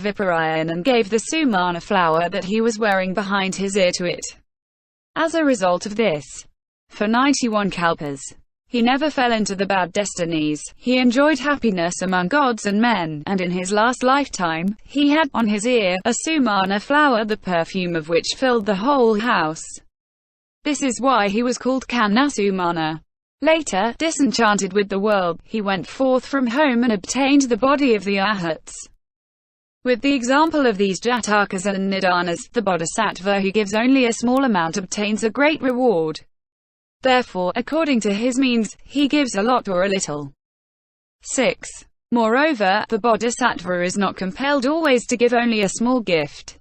Viparayan and gave the sumana flower that he was wearing behind his ear to it. As a result of this, for 91 kalpas, he never fell into the bad destinies. He enjoyed happiness among gods and men, and in his last lifetime, he had on his ear a sumana flower, the perfume of which filled the whole house. This is why he was called Kannasumana. Later, disenchanted with the world, he went forth from home and obtained the body of the arhats. With the example of these jatakas and nidanas, the bodhisattva who gives only a small amount obtains a great reward. Therefore, according to his means, he gives a lot or a little. 6. Moreover, the bodhisattva is not compelled always to give only a small gift.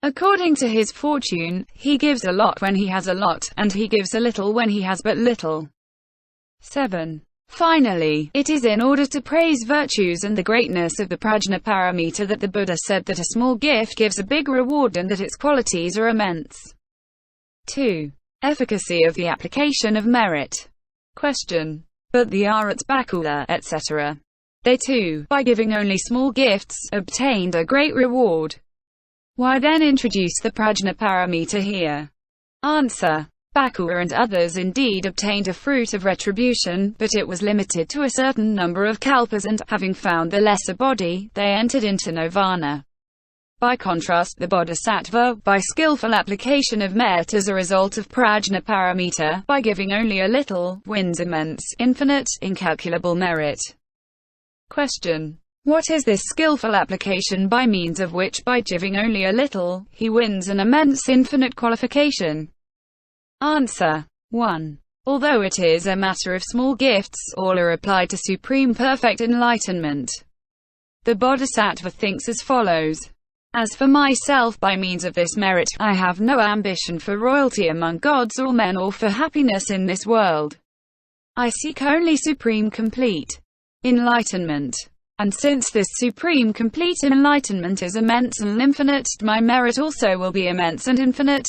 According to his fortune, he gives a lot when he has a lot, and he gives a little when he has but little. 7. Finally, it is in order to praise virtues and the greatness of the prajnaparamita that the Buddha said that a small gift gives a big reward and that its qualities are immense. 2. Efficacy of the application of merit. Question. But the arhats, bakkula, etc. They too, by giving only small gifts, obtained a great reward. Why then introduce the prajnaparamita here? Answer. Bakkula and others indeed obtained a fruit of retribution, but it was limited to a certain number of kalpas and, having found the lesser body, they entered into nirvana. By contrast, the bodhisattva, by skillful application of merit as a result of prajnaparamita, by giving only a little, wins immense, infinite, incalculable merit. Question. What is this skillful application by means of which, by giving only a little, he wins an immense infinite qualification? Answer. 1. Although it is a matter of small gifts, all are applied to supreme perfect enlightenment. The bodhisattva thinks as follows. As for myself, by means of this merit, I have no ambition for royalty among gods or men or for happiness in this world. I seek only supreme complete enlightenment. And since this supreme complete enlightenment is immense and infinite, my merit also will be immense and infinite.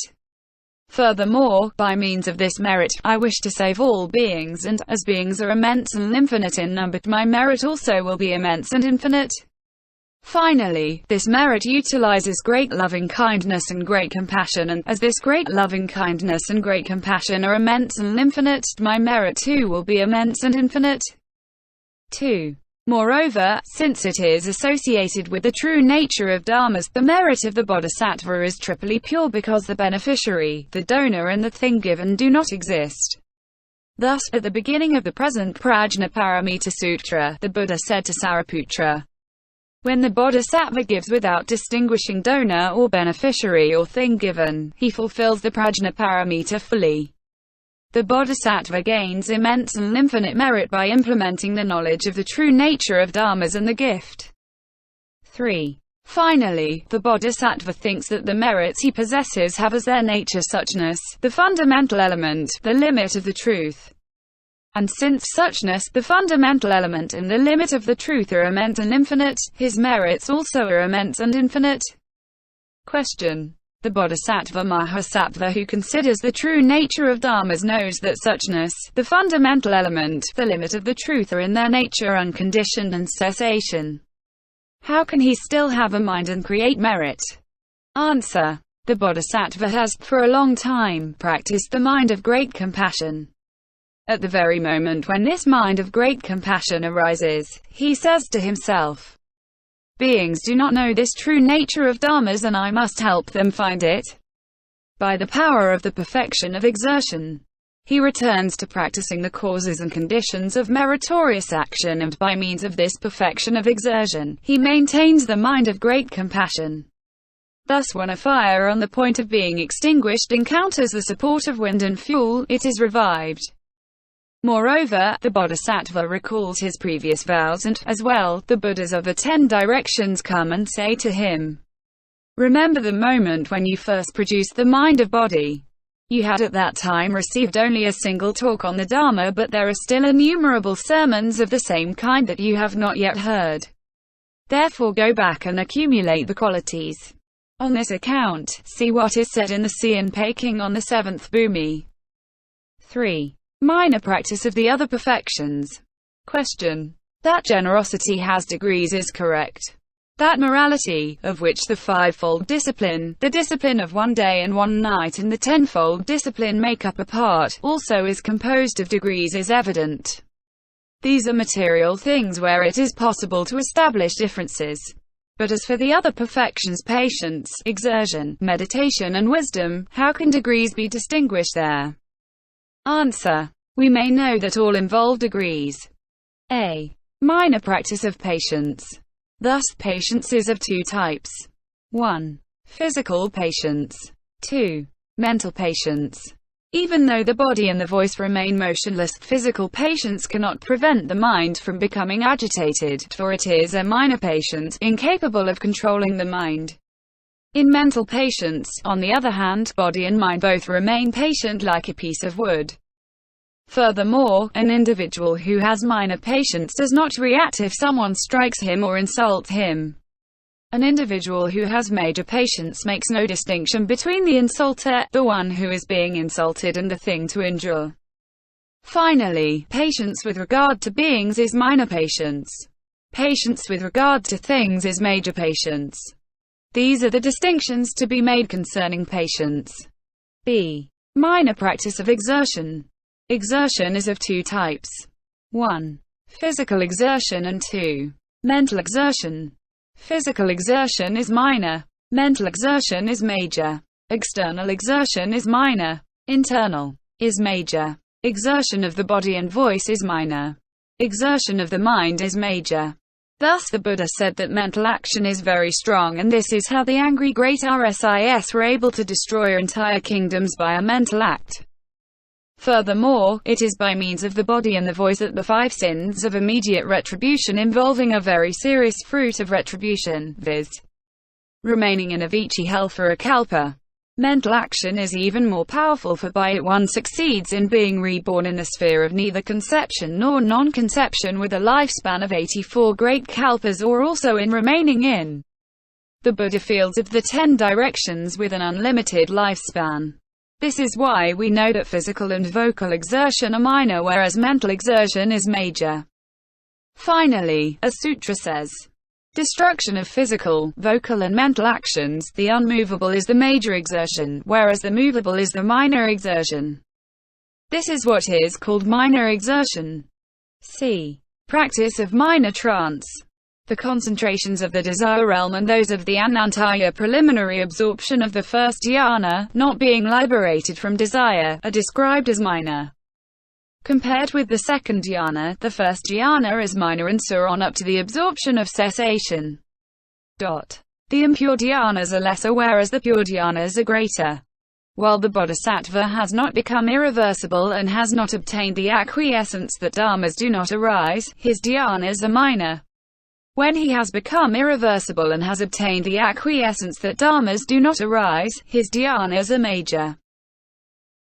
Furthermore, by means of this merit, I wish to save all beings, and, as beings are immense and infinite in number, my merit also will be immense and infinite. Finally, this merit utilizes great loving-kindness and great compassion, and, as this great loving-kindness and great compassion are immense and infinite, my merit too will be immense and infinite. 2. Moreover, since it is associated with the true nature of dharmas, the merit of the bodhisattva is triply pure because the beneficiary, the donor and the thing given do not exist. Thus, at the beginning of the present Prajnaparamita Sutra, the Buddha said to Sariputra, when the bodhisattva gives without distinguishing donor or beneficiary or thing given, he fulfills the Prajnaparamita fully. The bodhisattva gains immense and infinite merit by implementing the knowledge of the true nature of dharmas and the gift. 3. Finally, the bodhisattva thinks that the merits he possesses have as their nature suchness, the fundamental element, the limit of the truth. And since suchness, the fundamental element and the limit of the truth are immense and infinite, his merits also are immense and infinite. Question. The bodhisattva mahasattva who considers the true nature of dharmas knows that suchness, the fundamental element, the limit of the truth are in their nature unconditioned and cessation. How can he still have a mind and create merit? Answer. The bodhisattva has, for a long time, practiced the mind of great compassion. At the very moment when this mind of great compassion arises, he says to himself, beings do not know this true nature of dharmas and I must help them find it. By the power of the perfection of exertion, he returns to practicing the causes and conditions of meritorious action, and by means of this perfection of exertion, he maintains the mind of great compassion. Thus when a fire on the point of being extinguished encounters the support of wind and fuel, it is revived. Moreover, the bodhisattva recalls his previous vows and, as well, the Buddhas of the 10 directions come and say to him, remember the moment when you first produced the mind of Bodhi. You had at that time received only a single talk on the Dharma, but there are still innumerable sermons of the same kind that you have not yet heard. Therefore go back and accumulate the qualities. On this account, see what is said in the Sian Peking on the 7th Bhumi. 3. Minor practice of the other perfections. Question. That generosity has degrees is correct. That morality, of which the fivefold discipline, the discipline of 1 day and 1 night and the tenfold discipline make up a part, also is composed of degrees is evident. These are material things where it is possible to establish differences. But as for the other perfections, patience, exertion, meditation and wisdom, how can degrees be distinguished there? Answer. We may know that all involve degrees. A. Minor practice of patience. Thus, patience is of 2 types. 1. Physical patience. 2. Mental patience. Even though the body and the voice remain motionless, physical patience cannot prevent the mind from becoming agitated, for it is a minor patience, incapable of controlling the mind. In mental patience, on the other hand, body and mind both remain patient like a piece of wood. Furthermore, an individual who has minor patience does not react if someone strikes him or insults him. An individual who has major patience makes no distinction between the insulter, the one who is being insulted, and the thing to injure. Finally, patience with regard to beings is minor patience. Patience with regard to things is major patience. These are the distinctions to be made concerning patience. B. Minor practice of exertion. Exertion is of 2 types. 1. Physical exertion and 2. Mental exertion. Physical exertion is minor. Mental exertion is major. External exertion is minor. Internal is major. Exertion of the body and voice is minor. Exertion of the mind is major. Thus the Buddha said that mental action is very strong, and this is how the angry great RSIS were able to destroy entire kingdoms by a mental act. Furthermore, it is by means of the body and the voice that the 5 sins of immediate retribution involving a very serious fruit of retribution, viz. remaining in Avicii hell for a kalpa. Mental action is even more powerful, for by it one succeeds in being reborn in the sphere of neither conception nor non-conception with a lifespan of 84 great kalpas, or also in remaining in the Buddha fields of the 10 directions with an unlimited lifespan. This is why we know that physical and vocal exertion are minor, whereas mental exertion is major. Finally, a sutra says, destruction of physical, vocal and mental actions, the unmovable is the major exertion, whereas the movable is the minor exertion. This is what is called minor exertion. C. Practice of minor trance. The concentrations of the desire realm and those of the anantaya preliminary absorption of the first dhyana, not being liberated from desire, are described as minor. Compared with the second dhyana, the first dhyana is minor and so on up to the absorption of cessation. The impure dhyanas are lesser, whereas the pure dhyanas are greater. While the bodhisattva has not become irreversible and has not obtained the acquiescence that dharmas do not arise, his dhyanas are minor. When he has become irreversible and has obtained the acquiescence that dharmas do not arise, his dhyanas are major.